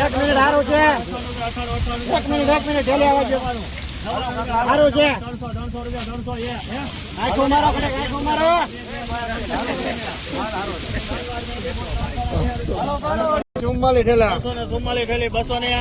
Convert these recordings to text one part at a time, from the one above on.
એક મિનિટ સારું છે. એક મિનિટ ઢેલે આવજો. સારું છે. આખો મારો આખો મારો. ચુમ્માલી ઠેલા. 200 ને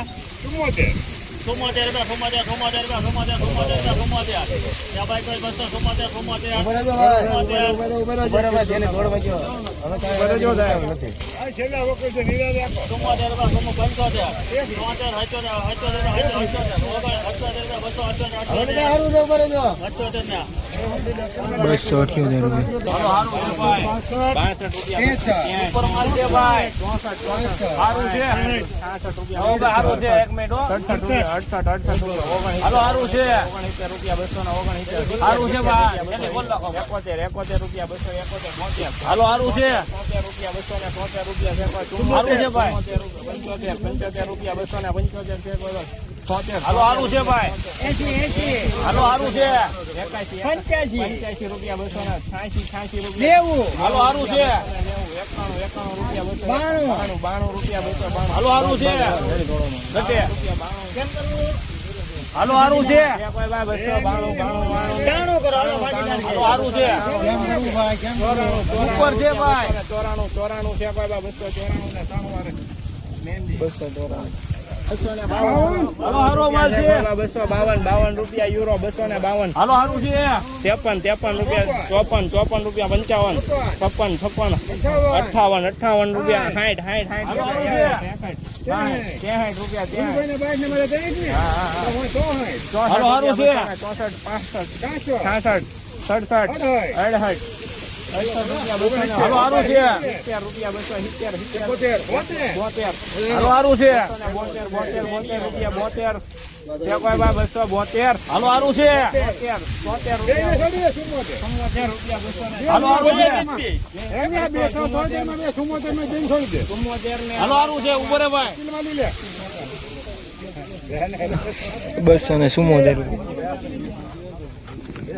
74 હાલો હારું છે ભાઈ 80 હાલો હારું છે 85 રૂપિયા 286 રૂપિયા હાલો હારું છે 92 રૂપિયા 292 હાલો હારું છે હાલો હારું છે 292 કરો હાલો હારું છે ઉપર છે ભાઈ 94 છે ભાઈ 294 હાલો હારો માલ છે 252 રૂપિયા યુરો 252 હાલો હારું છે 53 રૂપિયા 54 રૂપિયા 55 56 58 રૂપિયા 60 રૂપિયા હાલો હારું છે 64 65 66 67 હાલો હારું છે 70 રૂપિયા 270 હાલો હારું છે 72 રૂપિયા 72 હાલો હારું છે 72 રૂપિયા હાલો હારું છે હાલો હારું છે ઉભો રે ભાઈ 274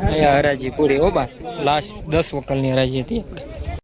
અહીંયા હરાજી પૂરી હો બા લાસ્ટ 10 વકલની હરાજી હતી આપણે